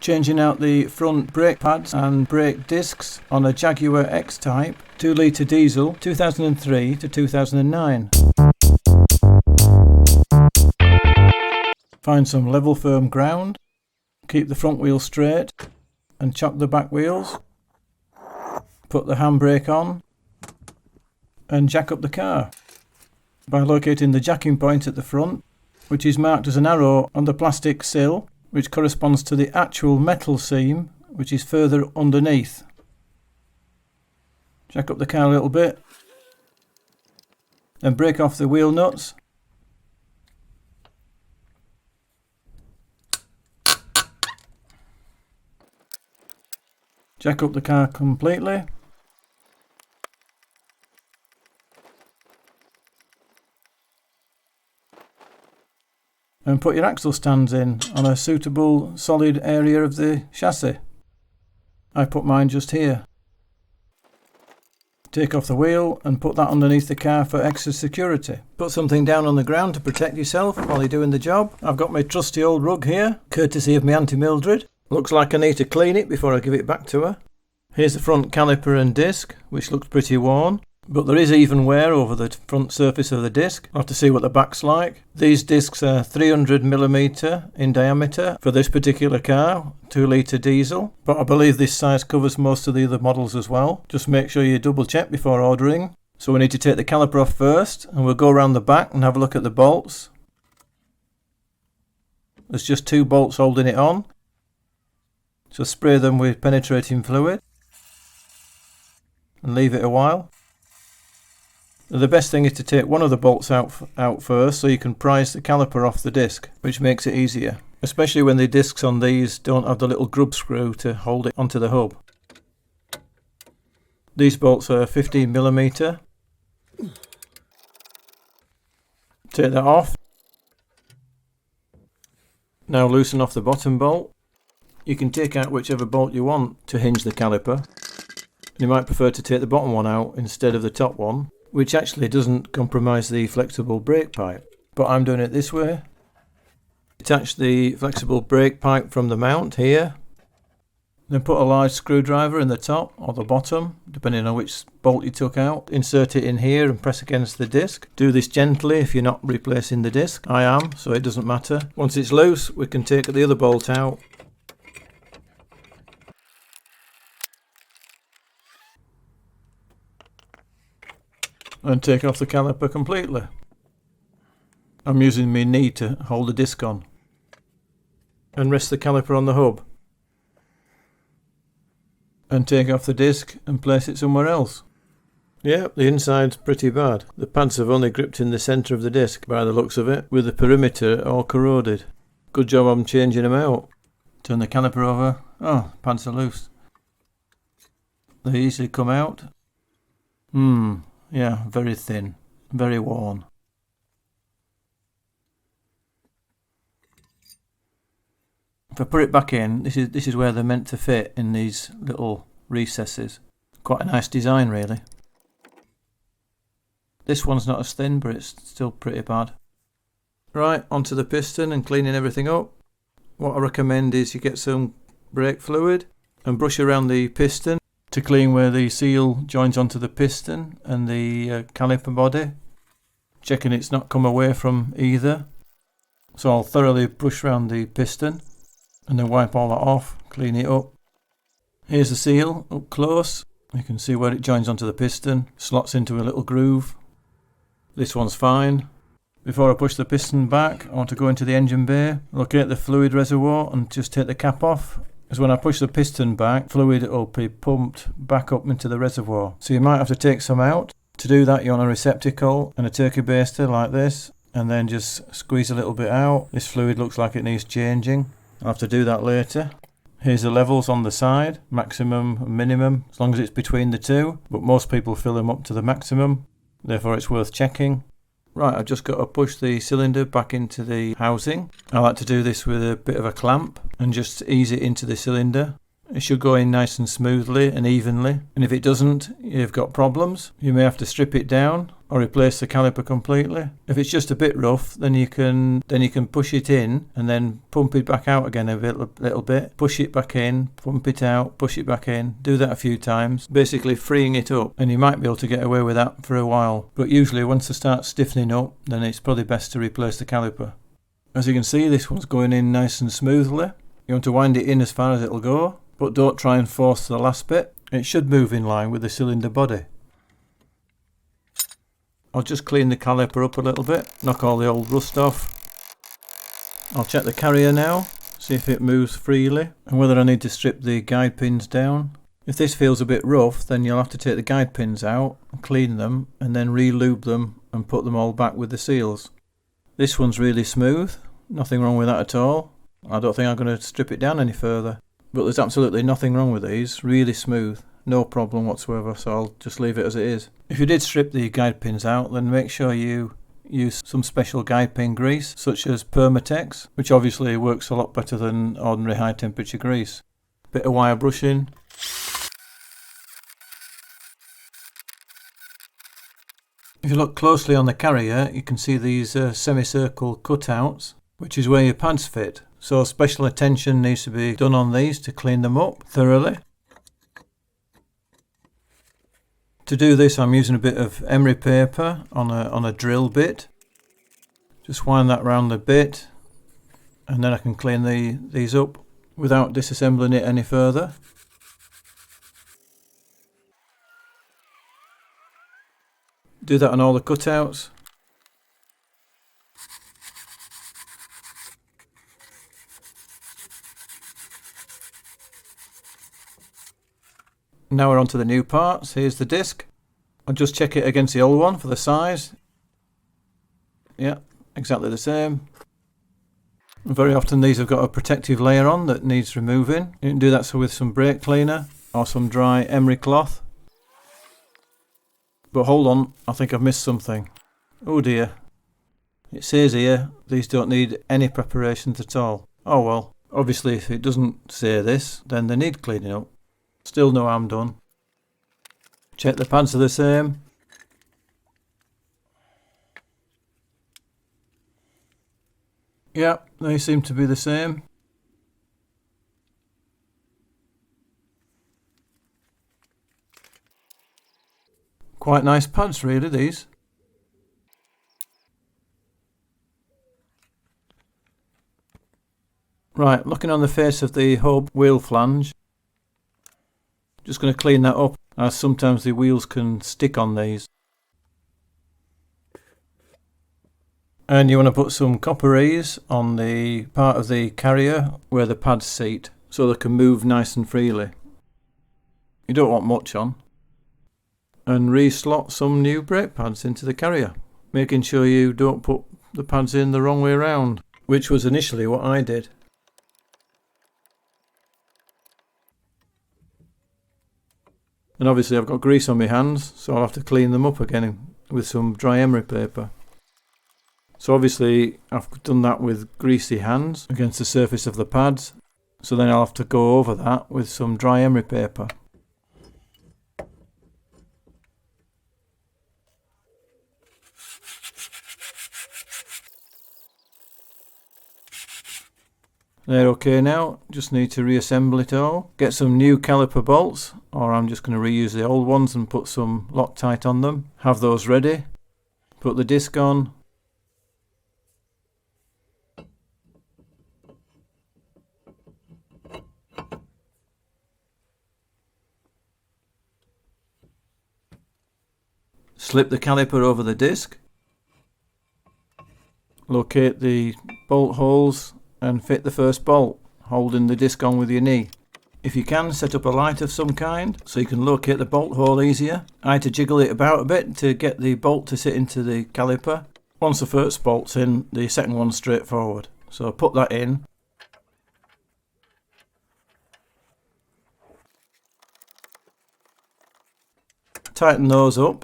Changing out the front brake pads and brake discs on a Jaguar X-Type 2-litre diesel 2003 to 2009. Find some level firm ground, keep the front wheel straight and chock the back wheels. Put the handbrake on and jack up the car by locating the jacking point at the front, which is marked as an arrow on the plastic sill, which corresponds to the actual metal seam, which is further underneath. Jack up the car a little bit, then break off the wheel nuts. Jack up the car completely. And put your axle stands in on a suitable solid area of the chassis. I put mine just here. Take off the wheel and put that underneath the car for extra security. Put something down on the ground to protect yourself while you're doing the job. I've got my trusty old rug here, courtesy of my Auntie Mildred. Looks like I need to clean it before I give it back to her. Here's the front caliper and disc, which looks pretty worn. But there is even wear over the front surface of the disc. I'll have to see what the back's like. These discs are 300mm in diameter for this particular car, 2-litre diesel. But I believe this size covers most of the other models as well. Just make sure you double check before ordering. So we need to take the caliper off first, and we'll go around the back and have a look at the bolts. There's just 2 bolts holding it on. So spray them with penetrating fluid and leave it a while. The best thing is to take one of the bolts out first, so you can prise the caliper off the disc, which makes it easier, especially when the discs on these don't have the little grub screw to hold it onto the hub. These bolts are 15mm. Take that off. Now loosen off the bottom bolt. You can take out whichever bolt you want to hinge the caliper. You might prefer to take the bottom one out instead of the top one, which actually doesn't compromise the flexible brake pipe, but I'm doing it this way. Detach the flexible brake pipe from the mount here, then put a large screwdriver in the top or the bottom, depending on which bolt you took out. Insert it in here and press against the disc. Do this gently if you're not replacing the disc. I am, so it doesn't matter. Once it's loose, we can take the other bolt out. And take off the caliper completely. I'm using my knee to hold the disc on. And rest the caliper on the hub. And take off the disc and place it somewhere else. Yep, the inside's pretty bad. The pads have only gripped in the centre of the disc by the looks of it, with the perimeter all corroded. Good job I'm changing them out. Turn the caliper over. Oh, pads are loose. They easily come out. Yeah, very thin, very worn. If I put it back in, this is where they're meant to fit, in these little recesses. Quite a nice design, really. This one's not as thin, but it's still pretty bad. Right, onto the piston and cleaning everything up. What I recommend is you get some brake fluid and brush around the piston to clean where the seal joins onto the piston and the caliper body, checking it's not come away from either. So I'll thoroughly brush around the piston and then wipe all that off, clean it up. Here's the seal up close. You can see where it joins onto the piston, slots into a little groove. This one's fine. Before I push the piston back, I want to go into the engine bay, locate the fluid reservoir and just take the cap off. Because when I push the piston back, fluid will be pumped back up into the reservoir. So you might have to take some out. To do that, you want a receptacle and a turkey baster like this, and then just squeeze a little bit out. This fluid looks like it needs changing. I'll have to do that later. Here's the levels on the side, maximum and minimum, as long as it's between the two, but most people fill them up to the maximum, therefore it's worth checking. Right, I've just got to push the cylinder back into the housing. I like to do this with a bit of a clamp and just ease it into the cylinder. It should go in nice and smoothly and evenly, and if it doesn't, you've got problems. You may have to strip it down or replace the caliper completely. If it's just a bit rough, then you can push it in and then pump it back out again a little bit. Push it back in, pump it out, push it back in. Do that a few times, basically freeing it up, and you might be able to get away with that for a while. But usually once they start stiffening up, then it's probably best to replace the caliper. As you can see, this one's going in nice and smoothly. You want to wind it in as far as it'll go, but don't try and force the last bit. It should move in line with the cylinder body. I'll just clean the caliper up a little bit, knock all the old rust off. I'll check the carrier now, see if it moves freely, and whether I need to strip the guide pins down. If this feels a bit rough, then you'll have to take the guide pins out, clean them, and then re-lube them and put them all back with the seals. This one's really smooth, nothing wrong with that at all. I don't think I'm going to strip it down any further. But there's absolutely nothing wrong with these, really smooth. No problem whatsoever, so I'll just leave it as it is. If you did strip the guide pins out, then make sure you use some special guide pin grease, such as Permatex, which obviously works a lot better than ordinary high temperature grease. Bit of wire brushing. If you look closely on the carrier, you can see these semicircle cutouts, which is where your pads fit. So special attention needs to be done on these to clean them up thoroughly. To do this, I'm using a bit of emery paper on a drill bit. Just wind that round the bit, and then I can clean these up without disassembling it any further. Do that on all the cutouts. Now we're on to the new parts. Here's the disc. I'll just check it against the old one for the size. Yeah, exactly the same. Very often these have got a protective layer on that needs removing. You can do that with some brake cleaner or some dry emery cloth. But hold on, I think I've missed something. Oh dear. It says here these don't need any preparations at all. Oh well, obviously if it doesn't say this, then they need cleaning up. Still no harm done. Check the pads are the same. Yeah, they seem to be the same. Quite nice pads really, these. Right, looking on the face of the hub wheel flange. Just going to clean that up, as sometimes the wheels can stick on these. And you want to put some copper ease on the part of the carrier where the pads seat, so they can move nice and freely. You don't want much on. And re-slot some new brake pads into the carrier, making sure you don't put the pads in the wrong way around, which was initially what I did. And obviously I've got grease on my hands, so I'll have to clean them up again with some dry emery paper. So obviously I've done that with greasy hands against the surface of the pads, so then I'll have to go over that with some dry emery paper. They're okay now, just need to reassemble it all. Get some new caliper bolts, or I'm just going to reuse the old ones and put some Loctite on them. Have those ready. Put the disc on. Slip the caliper over the disc. Locate the bolt holes and fit the first bolt, holding the disc on with your knee. If you can, set up a light of some kind so you can locate the bolt hole easier. I had to jiggle it about a bit to get the bolt to sit into the caliper. Once the first bolt's in, the second one's straightforward. So put that in. Tighten those up.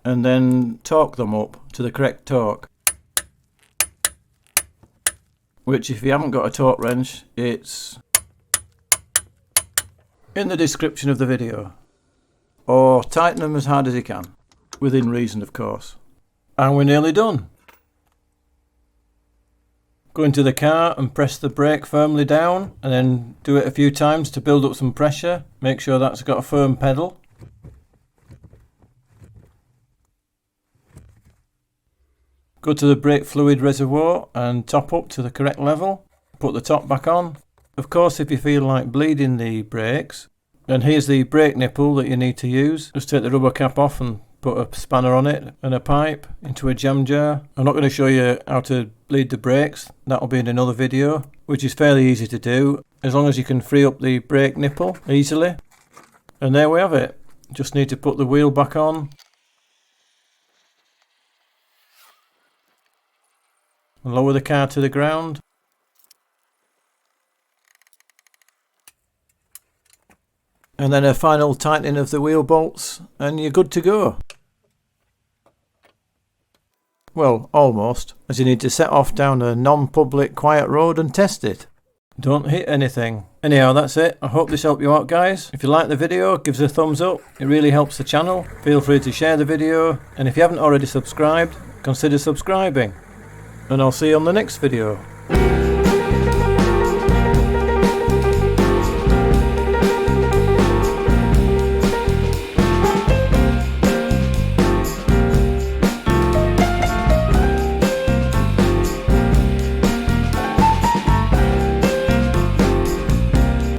And then torque them up to the correct torque, which if you haven't got a torque wrench, it's in the description of the video. Or tighten them as hard as you can, within reason of course. And we're nearly done. Go into the car and press the brake firmly down, and then do it a few times to build up some pressure. Make sure that's got a firm pedal. Go to the brake fluid reservoir and top up to the correct level. Put the top back on. Of course, if you feel like bleeding the brakes, then here's the brake nipple that you need to use. Just take the rubber cap off and put a spanner on it and a pipe into a jam jar. I'm not going to show you how to bleed the brakes. That'll be in another video, which is fairly easy to do as long as you can free up the brake nipple easily. And there we have it. Just need to put the wheel back on. And lower the car to the ground. And then a final tightening of the wheel bolts and you're good to go. Well, almost, as you need to set off down a non-public quiet road and test it. Don't hit anything. Anyhow, that's it. I hope this helped you out, guys. If you like the video, give us a thumbs up. It really helps the channel. Feel free to share the video. And if you haven't already subscribed, consider subscribing. And I'll see you on the next video.